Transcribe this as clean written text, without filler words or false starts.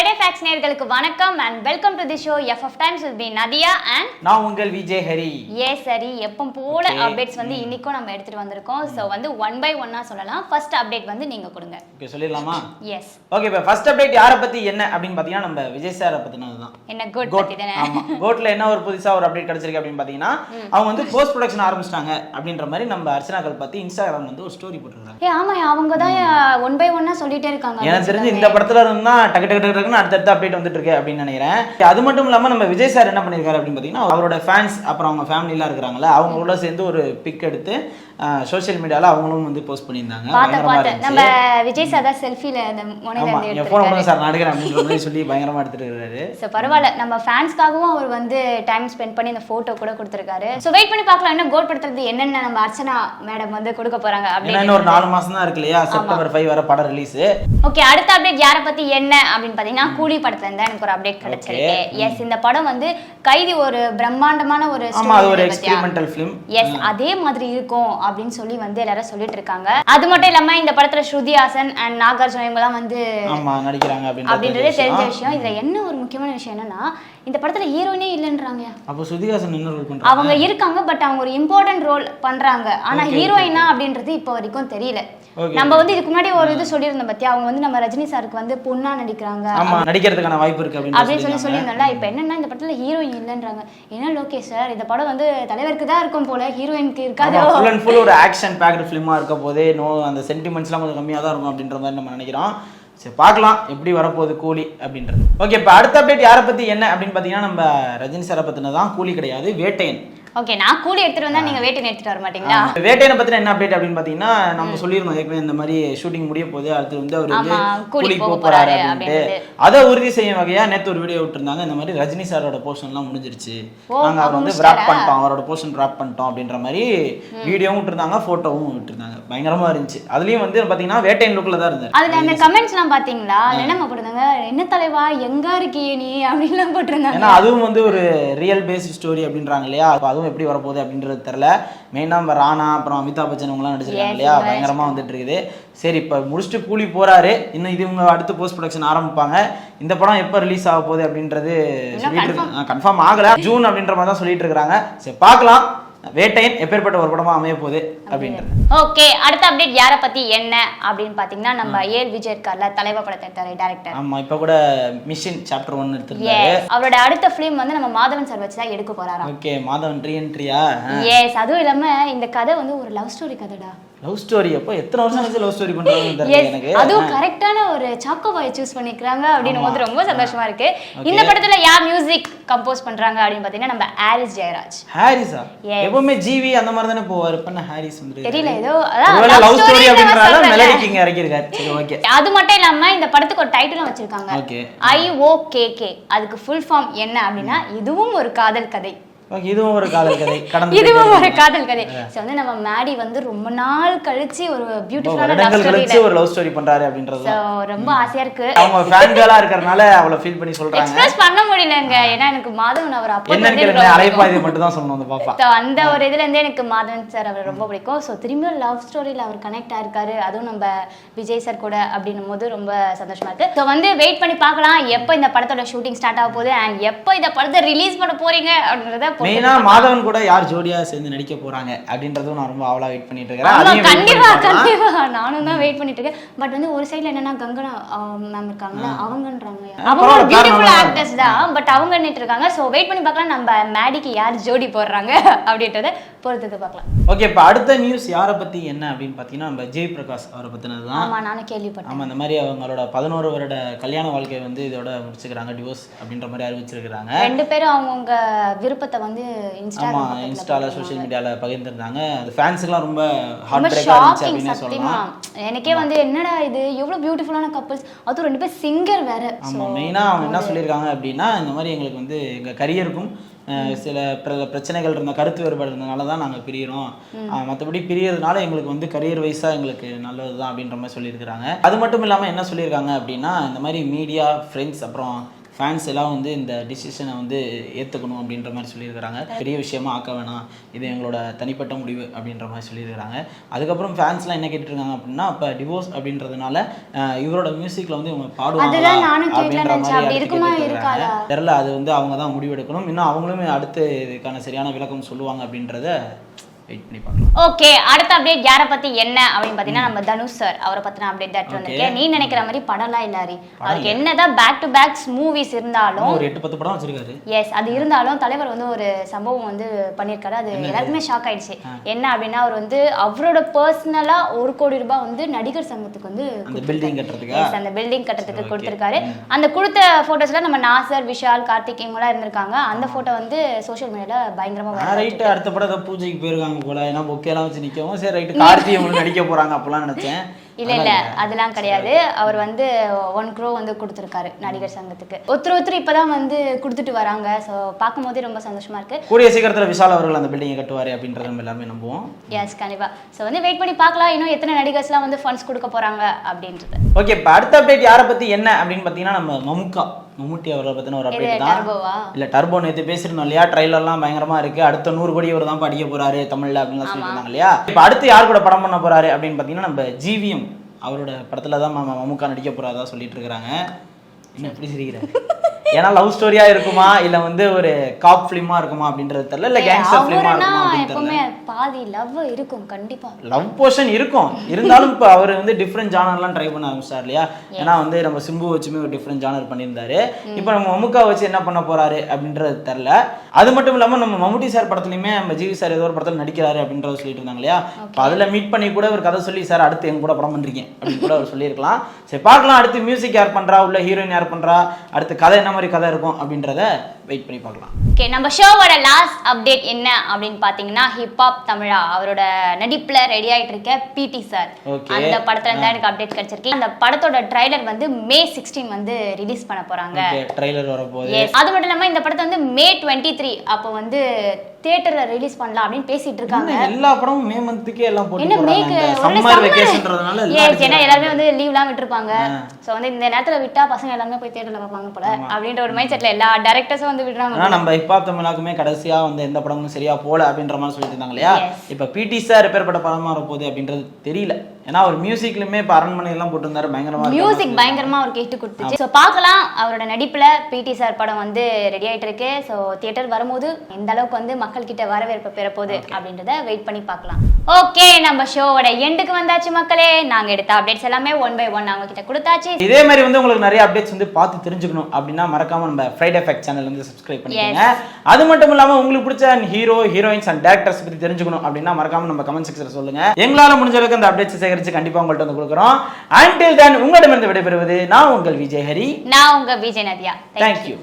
Friday Facts நேயர்களுக்கு வணக்கம் and welcome to the show FF Times with me Nadia and நான் உங்கள் Vijay Hari. Yes சரி எப்பவும் போல அப்டேட்ஸ் வந்து இன்னைக்கும் நம்ம எடுத்துட்டு வந்திருக்கோம். சோ வந்து ஒன் பை ஒன்னா சொல்லலாம். ஃபர்ஸ்ட் அப்டேட் வந்து நீங்க கொடுங்க. ஓகே சொல்லிடலாமா? Yes. ஓகே இப்போ ஃபர்ஸ்ட் அப்டேட் யாரை பத்தி என்ன அப்படினு பாத்தீங்கன்னா நம்ம விஜய் சார் பத்தினதுதான். என்ன கோட் பத்தி தானே? ஆமா. கோட்ல என்ன ஒரு புதுசா ஒரு அப்டேட் கிடைச்சிருக்கு அப்படினு பாத்தீங்கன்னா அவங்க வந்து போஸ்ட் ப்ரொடக்ஷன் ஆரம்பிச்சிட்டாங்க அப்படின்ற மாதிரி நம்ம அர்ச்சனாக்கள் பத்தி Instagram வந்து ஒரு ஸ்டோரி போட்டுருக்காங்க. ஆமா அவங்க தான் ஒன் பை ஒன்னா சொல்லிட்டே இருக்காங்க. எனக்கு தெரிஞ்சு இந்த படத்துல இருந்தா டக்கு அடுத்த அப்டேட் வந்துட்டு இருக்கு அப்படின்னு நினைக்கிறேன். அது மட்டும் இல்லாம நம்ம விஜய் சார் என்ன பண்ணிருக்காரு அப்படின்னு பாத்தீங்கன்னா அவரோட ஃபேன்ஸ் அப்புறம் அவங்க ஃபேமிலி எல்லாம் இருக்காங்கல்ல அவங்களோட சேர்ந்து ஒரு பிக் எடுத்து சோஷியல் மீடியால அவங்களும் வந்து போஸ்ட் பண்ணியிருந்தாங்க. பயங்கரமா இருந்துச்சு. நம்ம விஜய் சார் தான் செல்ஃபில அந்த முனையில இருந்து எடுத்துட்டாரு. போன் சார் நடிகர் அப்படின்ற மாதிரி சொல்லி பயங்கரமா எடுத்துட்டு இருக்காரு. சோ பரவாயில்ல நம்ம ஃபேன்ஸ்காகவும் அவர் வந்து டைம் ஸ்பெண்ட் பண்ணி இந்த போட்டோ கூட கொடுத்திருக்காரு. சோ வெயிட் பண்ணி பார்க்கலாம் என்ன கோட் படத்துல என்னென்ன நம்ம அர்ச்சனா மேடம் வந்து கொடுக்க போறாங்க அப்படின்னு. இன்னும் ஒரு 4 மாசம் தான் இருக்கு இல்லையா? செப்டம்பர் 5 வர படம் ரிலீஸ். ஓகே அடுத்த அப்டேட் யாரை பத்தி என்ன அப்படின்னு பாத்தீங்கன்னா கூலி படத்துல இருந்து எனக்கு ஒரு அப்டேட் கிடைச்சிருக்கு. எஸ் இந்த படம் வந்து கைதி ஒரு பிரம்மாண்டமான ஒரு ஒரு எக்ஸ்பெரிமெண்டல் ஃபிலிம். எஸ் அதே மாதிரி இருக்கும் அப்படின்னு சொல்லி வந்து எல்லாரும் சொல்லிட்டு இருக்காங்க. அது மட்டும் இல்லாம இந்த படத்துல ஸ்ருதி ஹாசன் அண்ட் நாகார்ஜுன இவங்க எல்லாம் வந்து நடிக்கிறாங்க அப்படின்றது தெரிஞ்ச விஷயம். இதுல என்ன ஒரு முக்கியமான விஷயம் என்னன்னா இந்த படத்துல ஹீரோயினே இல்லன்றாங்க. அப்ப ஸ்ருதி ஹாசன் என்ன ரோல் பண்றாங்க? அவங்க இருக்காங்க பட் அவங்க ஒரு இம்பார்ட்டன்ட் ரோல் பண்றாங்க. ஆனா ஹீரோயினா அப்படின்றது இப்ப வரைக்கும் தெரியல. நம்ம வந்து இதுக்கு முன்னாடி ஒரு இது சொல்லியிருந்தோம் பத்தி அவங்க வந்து நம்ம ரஜினி சாருக்கு வந்து பொண்ணா நடிக்கிறாங்க. ஆமா நடிக்கிறதுக்கான வாய்ப்பு இருக்கு அப்படின்னு சொல்லியிருந்தோம்ல. இப்ப என்னன்னா இந்த படத்துல ஹீரோயின் இல்லன்றாங்க. என்ன லோகேஷ் சார் இந்த படம் வந்து தலைவருக்கு தான் இருக்கும் போல ஹீரோயினுக்கு இருக்காது. ஃபுல் அண்ட் ஃபுல் ஒரு ஆக்ஷன் பேக்டு ஃபிலிமா இருக்க போதே அந்த சென்டிமெண்ட்ஸ்லாம் கொஞ்சம் கம்மியா தான் இருக்கும் அப்படின்ற மாதிரி நம்ம நினைக்கிறோம். சரி பார்க்கலாம் எப்படி வரப்போகுது கூலி அப்படின்றது. ஓகே இப்போ அடுத்த அப்டேட் யாரை பத்தி என்ன அப்படின்னு பாத்தீங்கன்னா நம்ம ரஜினி சாரை பத்தினதான். கூலி கிடையாது, வேட்டையன். ஓகே நான் கூலி எடுத்துட்டு வந்தா நீங்க வேட்டையன் எடுத்துட்டு வர மாட்டீங்களா? வேட்டையனை பத்தின என்ன அப்டேட் அப்படின்னு பாத்தீங்கன்னா நம்ம சொல்லியிருந்தோம் ஏற்கனவே இந்த மாதிரி ஷூட்டிங் முடிய போகுது அடுத்து வந்து அவர் வந்து கூலி போக போறாரு அப்படின்ட்டு அதை உறுதி செய்யும் வகையா நேற்று ஒரு வீடியோ விட்டுருந்தாங்க. இந்த மாதிரி ரஜினி சாரோட போர்ஷன் எல்லாம் முடிஞ்சிருச்சு, நாங்க அவர் வந்து விராப் பண்ணிட்டோம், அவரோட போர்ஷன் விராப் பண்ணிட்டோம் அப்படின்ற மாதிரி வீடியோவும் விட்டுருந்தாங்க, போட்டோவும் விட்டுருந்தாங்க. பயங்கரமா இருந்துச்சு. அதுலயும் வந்து பாத்தீங்கன்னா வேட்டையன் லுக்ல தான் இருந்தாரு. அதுல அந்த கமெண்ட்ஸ் எல்லாம் பாத்தீங்களா? என்னமா போட்டுருந்தாங்க, என்ன தலைவா எங்க இருக்கியே நீ அப்படின்னு போட்டுருந்தாங்க. ஏன்னா அதுவும் வந்து ஒரு ரியல் பேஸ்ட் ஸ்டோரி அப்படின்றாங்க இல்லையா? எப்படி வரப்போகுது அப்படின்றது தெரியல. மெயினா நம்ம ராணா அப்புறம் அமிதாப் பச்சன் இவங்கலாம் நடிச்சிருக்காங்க இல்லையா? பயங்கரமா வந்துட்டு இருக்குது. சரி இப்ப முடிச்சுட்டு கூலி போறாரு, இன்னும் இது இவங்க அடுத்து போஸ்ட் ப்ரொடக்ஷன் ஆரம்பிப்பாங்க. இந்த படம் எப்ப ரிலீஸ் ஆக போகுது அப்படின்றது கன்ஃபார்ம் ஆகல. ஜூன் அப்படின்ற மாதிரி தான் சொல்லிட்டு இருக்காங்க. சரி பார்க்கலாம் வேட்டையன் எப்பேற்பட்ட ஒரு படமா அமைய போகுது அப்படின்றது. ஓகே அடுத்த அப்டேட் யாரை பத்தி என்ன அப்படின்னு பாத்தீங்கன்னா நம்ம ஏல் விஜய் இருக்கார்ல தலைவா படத்தை எடுத்தாரு டைரக்டர். ஆமா இப்ப கூட மிஷன் சாப்டர் 1 எடுத்துட்டாரு. அவரோட அடுத்த ஃபிலிம் வந்து நம்ம மாதவன் சார் வச்சு தான் எடுக்க போறாராம். ஓகே மாதவன் ரீஎன்ட்ரியா? எஸ் அதுவும் இல்லாம இந்த கதை வந்து ஒரு லவ் ஸ்டோரி கதைடா. லவ் ஸ்டோரி அப்போ எத்தனை வருஷம் கழிச்சு லவ் ஸ்டோரி பண்றாங்கன்னு தெரியல எனக்கு. அதுவும் கரெக்டான ஒரு சாக்கோபாய் சூஸ் பண்ணிக்கிறாங்க அப்படின்னும் போது ரொம்ப சந்தோஷமா இருக்கு. இந்த படத்துல யார் மியூசிக் கம்போஸ் பண்றாங்க அப்படின்னு பாத்தீங்கன்னா நம்ம ஹாரிஸ் ஜெயராஜ். ஹாரிஸா? எப்பவுமே ஜிவி அந்த மாதிரி தானே போவாரு. பண்ண ஹாரிஸ் வந்து தெரியல ஏதோ லவ் ஸ்டோரி அப்படிங்கறதால மெலடி கிங் இறக்கி இருக்காரு. சரி ஓகே. அது மட்டும் இல்லாம இந்த படத்துக்கு ஒரு டைட்டிலும் வச்சிருக்காங்க. IOKK. அதுக்கு ஃபுல் ஃபார்ம் என்ன அப்படின்னா இதுவும் ஒரு காதல் கதை. இதுவும் ஒரு காதல் கதை. இதுவும் ஒரு காதல் கதை. சோ வந்து நம்ம மேடி வந்து ரொம்ப நாள் கழிச்சு ஒரு பியூட்டிஃபுல்லான லவ் ஸ்டோரி பண்றாரு அப்படின்றது ரொம்ப ஆசையா இருக்கு. அவங்க ஃபேன் கேர்லா இருக்கறனால அவள ஃபீல் பண்ணி சொல்றாங்க. எக்ஸ்பிரஸ் பண்ண முடியலங்க. ஏன்னா எனக்கு மாதவன் அவர் அப்ப என்ன அலைப்பா இது மட்டும் தான் சொல்லணும் அந்த பாப்பா. சோ அந்த ஒரு இதுல இருந்தே எனக்கு மாதவன் சார் அவர் ரொம்ப பிடிக்கும். சோ திரும்ப லவ் ஸ்டோரியில அவர் கனெக்ட் ஆயிருக்காரு. அதுவும் நம்ம விஜய் சார் கூட அப்படினும்போது ரொம்ப சந்தோஷமா இருக்கு. சோ வந்து வெயிட் பண்ணி பார்க்கலாம் எப்ப இந்த படத்தோட ஷூட்டிங் ஸ்டார்ட் ஆக போகுது and எப்ப இந்த படத்தை ரிலீஸ் பண்ண போறீங்க அப்படிங்கறத. மெயினா மாதவன் கூட யார் ஜோடியா சேர்ந்து நடிக்க போறாங்க அப்படின்றதும் நான் ரொம்ப ஆவலா வெயிட் பண்ணிட்டு இருக்கேன். கண்டிப்பா நானும் தான் வெயிட் பண்ணிட்டு இருக்கேன். பட் வந்து ஒரு சைடுல என்னன்னா கங்கனா மேம் இருக்காங்கல அவங்கன்றாங்க. அவங்க பியூட்டிஃபுல் ஆக்டர்ஸ் தான் பட் அவங்க நின்னுட்டு இருக்காங்க. சோ வெயிட் பண்ணி பார்க்கலாம் நம்ம மேடிக்கு யார் ஜோடி போடுறாங்க அப்படின்றத பொறுத்து பார்க்கலாம். ஓகே இப்போ அடுத்த நியூஸ் யாரை பத்தி என்ன அப்படின்னு பாத்தீங்கன்னா நம்ம ஜெய் பிரகாஷ் அவரை பத்தினது தான். ஆமா நானும் கேள்விப்பட்டேன். ஆமா இந்த மாதிரி அவங்களோட 11 வருட கல்யாண வாழ்க்கையை வந்து இதோட முடிச்சுக்கிறாங்க, டிவோர்ஸ் அப்படின்ற மாதிரி அறிவிச்சிருக்காங்க. ரெண்டு பேரும் அவங்கவுங்க விருப்பத்தை வந்து இன்ஸ்டால சோஷியல் மீடியால பகிர்ந்திருந்தாங்க. அது ஃபேன்ஸ்க்குலாம் ரொம்ப ஹார்ட் பிரேக்கா இருந்துச்சு அப்படினே சொல்லலாம். எனக்கே வந்து என்னடா இது எவ்வளவு பியூட்டிஃபுல்லான கப்பிள்ஸ், அது ரெண்டு பேர் சிங்கர் வேற. ஆமா மெயினா அவங்க என்ன சொல்லியிருக்காங்க அப்படின்னா இந்த மாதிரி எங்களுக்கு வந்து எங்க கரியருக்கும் சில பிரச்சனைகள் இருந்த கருத்து வேறுபாடு இருந்ததுனால தான் நாங்கள் பிரியிறோம், மற்றபடி பிரியறதுனால எங்களுக்கு வந்து கரியர் வைஸாக எங்களுக்கு நல்லது தான் அப்படின்ற மாதிரி சொல்லியிருக்கிறாங்க. அது மட்டும் இல்லாமல் என்ன சொல்லியிருக்காங்க அப்படின்னா இந்த மாதிரி மீடியா ஃப்ரெண்ட்ஸ் அப்புறம் ஃபேன்ஸ் எல்லாம் வந்து இந்த டிசிஷனை வந்து ஏற்றுக்கணும் அப்படின்ற மாதிரி சொல்லியிருக்கிறாங்க. பெரிய விஷயமா ஆக்க வேணாம், இது எங்களோட தனிப்பட்ட முடிவு அப்படின்ற மாதிரி சொல்லியிருக்கிறாங்க. அதுக்கப்புறம் ஃபேன்ஸ்லாம் என்ன கேட்டுருக்காங்க அப்படின்னா, இப்போ டிவோர்ஸ் அப்படின்றதுனால இவரோட மியூசிக்கில் வந்து இவங்க பாடுவாங்க அப்படின்ற மாதிரி தெரியல. அது வந்து அவங்க தான் முடிவெடுக்கணும். இன்னும் அவங்களுமே அடுத்து இதுக்கான சரியான விளக்கம் சொல்லுவாங்க அப்படின்றத வெயிட் பண்ணி பார்க்கலாம். ஓகே, அடுத்த அப்டேட் யாரை பத்தி என்ன அப்படின்னு பாத்தீங்கன்னா நம்ம தனுஷ் சார் அவரை பத்தின அப்டேட் தான் வந்திருக்கேன். நீ நினைக்கிற மாதிரி படம்லாம் இல்லாரி, அவருக்கு என்னதான் பேக் டு பேக்ஸ் மூவிஸ் இருந்தாலும் ஒரு 8-10 படம் வச்சிருக்காரு. எஸ், அது இருந்தாலும் தலைவர் வந்து ஒரு சம்பவம் வந்து பண்ணியிருக்காரு. அது எல்லாருக்குமே ஷாக் ஆயிடுச்சு. என்ன அப்படின்னா, அவர் வந்து அவரோட பர்சனலா 1 கோடி ரூபாய் வந்து நடிகர் சங்கத்துக்கு வந்து அந்த பில்டிங் கட்டுறதுக்கு கொடுத்திருக்காரு. அந்த கொடுத்த போட்டோஸ்ல நம்ம நாசர், விஷால், கார்த்திக் இவங்கலாம் இருந்திருக்காங்க. அந்த போட்டோ வந்து சோஷியல் மீடியால பயங்கரமா ரைட். அடுத்த படம் பூஜைக்கு போயிருக்காங்க போல, ஏன்னா பொக்கேலாம் வச்சு நிக்கவும் சரி ரைட்டு கார்த்தி அவங்களுக்கு நடிக்க போறாங்க அப்பெல்லாம் நினைச்சேன். இல்ல அதெல்லாம் கிடையாது. அவர் வந்து 1 crore வந்து கொடுத்திருக்காரு நடிகர் சங்கத்துக்கு. ஒருத்தர் இப்பதான் வந்து கொடுத்துட்டு வராங்க. ஸோ பார்க்கும் போதே ரொம்ப சந்தோஷமா இருக்கு. கூடிய சீக்கிரத்துல விஷால் அவர்கள் அந்த பில்டிங்கை கட்டுவாரு அப்படின்றத நம்ம எல்லாமே நம்புவோம். எஸ், கண்டிப்பா. ஸோ வந்து வெயிட் பண்ணி பார்க்கலாம் இன்னும் எத்தனை நடிகர்ஸ்லாம் வந்து ஃபண்ட்ஸ் கொடுக்க போறாங்க அப்படின்றது. ஓகே, இப்போ அடுத்த அப்டேட் யாரை பத்தி என்ன அப்படின்னு பாத்தீங்கன்னா, நம்ம மம்முட்டி அவர்களை பத்தின ஒரு அப்டேட் தான். இல்ல டர்போ நேற்று பேசிருந்தோம் இல்லையா, ட்ரைலர்லாம் பயங்கரமா இருக்கு. அடுத்த 100 கோடி அவர் தான் படிக்க போறாரு தமிழ்ல அப்படின்னு சொல்லியிருந்தாங்க இல்லையா. இப்போ அடுத்து யார் கூட படம் பண்ண போறாரு அப்படின்னு பாத்தீங்கன்னா, நம்ம ஜிவிஎம் அவரோட படத்துல தான் மம்முக்கா நடிக்க போறாதா சொல்லிட்டு இருக்காங்க. என்ன எப்படி சிரிக்கிறாரு? ஏன்னா லவ் ஸ்டோரியா இருக்குமா இல்ல வந்து ஒரு காப் ஃபிலிமா இருக்குமா அப்படின்றது தெரியல, இல்ல கேங்ஸ்டர் ஃபிலிமா இருக்குமா அப்படின்னு தெரியல. பாதி லவ் இருக்கும், கண்டிப்பா லவ் போர்ஷன் இருக்கும். இருந்தாலும் இப்போ அவர் வந்து டிஃப்ரெண்ட் ஜானர்லாம் ட்ரை பண்ண ஆரம்பிச்சார் இல்லையா. ஏன்னா வந்து நம்ம சிம்பு வச்சுமே ஒரு டிஃப்ரெண்ட் ஜானர் பண்ணியிருந்தாரு. இப்போ நம்ம மம்முக்கா வச்சு என்ன பண்ண போறாரு அப்படின்றது தெரியல. அது மட்டும் இல்லாம நம்ம மம்முட்டி சார் படத்துலயுமே நம்ம ஜிவி சார் ஏதோ ஒரு படத்துல நடிக்கிறாரு அப்படின்றத சொல்லிட்டு இருந்தாங்க இல்லையா. இப்போ அதுல மீட் பண்ணி கூட ஒரு கதை சொல்லி, சார் அடுத்து எங்க கூட படம் பண்றீங்க அப்படின்னு கூட அவர் சொல்லியிருக்கலாம். சரி பார்க்கலாம், அடுத்து மியூசிக் யார் பண்றா, உள்ள ஹீரோயின் யார் பண்றா, அடுத்து கதை என்ன மாதிரி கதை இருக்கும் அப்படின்றத வெயிட் பண்ணி பார்க்கலாம். ஓகே, நம்ம ஷோவோட லாஸ்ட் அப்டேட் என்ன அப்படின்னு பாத்தீங்கன்னா, ஹிப்ஹாப் தமிழா அவரோட நடிப்புல ரெடி ஆயிட்டு இருக்க பிடி சார், அந்த படத்துல இருந்தா எனக்கு அப்டேட் கிடைச்சிருக்கு. அந்த படத்தோட ட்ரைலர் வந்து May 16 வந்து ரிலீஸ் பண்ண போறாங்க. ட்ரைலர் வரப்போகுது. அது மட்டும் இல்லாம இந்த படத்தை வந்து May 23 அப்போ வந்து தியேட்டர்ல ரிலீஸ் பண்ணலாம் அப்படின்னு பேசிட்டு இருக்காங்க. எல்லா படமும் மே மந்த்க்கே எல்லாம் போட்டு என்ன மேக்கு சம்மர் வெகேஷன்றதுனால ஏன்னா எல்லாரும் வந்து லீவ்லாம் விட்டுருப்பாங்க. சோ வந்து இந்த நேரத்துல விட்டா பசங்க எல்லாரும் போய் தியேட்டர்ல பார்ப்பாங்க போல அப்படின்ற ஒரு மைண்ட் செட்ல எல்லா டைரக்டர்ஸும் வந்து விடுறாங்க. ஆனா நம்ம ஹிப்ஹாப் தமிழாக்குமே கடைசியா வந்து எந்த படமும் சரியா போல அப்படின்ற மாதிரி சொல்லிட்டு இருந்தாங்க இல்லையா. இப்ப பிடி சார் ரிப்பேர்பட்ட படமா வரப்போகுது அப்படின்றது தெரியல. ஏன்னா அவர் மியூசிக்லயுமே இப்ப அரண்மனை எல்லாம் போட்டிருந்தாரு, பயங்கரமா மியூசிக் பயங்கரமா அவருக்கு ஹிட் கொடுத்துச்சு. சோ பார்க்கலாம், அவரோட நடிப்புல பிடி சார் படம் வந்து ரெடி ஆயிட்டு இருக்கு. சோ தியேட்டர் வரும்போது எந்த அளவுக்கு வந்து மக்கள் கிட்ட வரவேற்பு பெறப்போகுது அப்படின்றத வெயிட் பண்ணி பார்க்கலாம். ஓகே, நம்ம ஷோவோட எண்டுக்கு வந்தாச்சு மக்களே. நாங்க எடுத்த அப்டேட்ஸ் எல்லாமே 1 by 1 அவங்க கிட்ட கொடுத்தாச்சு. இதே மாதிரி வந்து உங்களுக்கு நிறைய அப்டேட்ஸ் வந்து பார்த்து தெரிஞ்சுக்கணும் அப்படின்னா மறக்காம நம்ம ஃப்ரைடே ஃபேக்ட் சேனல் வந்து சப்ஸ்கிரைப் பண்ணிக்கோங்க. அது மட்டும் இல்லாம உங்களுக்கு பிடிச்ச ஹீரோ, ஹீரோயின்ஸ் அண்ட் டேரக்டர்ஸ் பத்தி தெரிஞ்சுக்கணும் அப்படின்னா மறக்காம நம்ம கமெண்ட் செக்ஷன்ல சொல்லுங்க. எங்களால முடிஞ்ச அளவுக்கு அந்த அப்டேட்ஸ் சேகரிச்சு கண்டிப்பா உங்கள்ட்ட வந்து கொடுக்குறோம். Until then உங்களிடமிருந்து விடைபெறுவது நான் உங்கள் விஜய் ஹரி. நான் உங்க விஜய் நதியா. Thank you.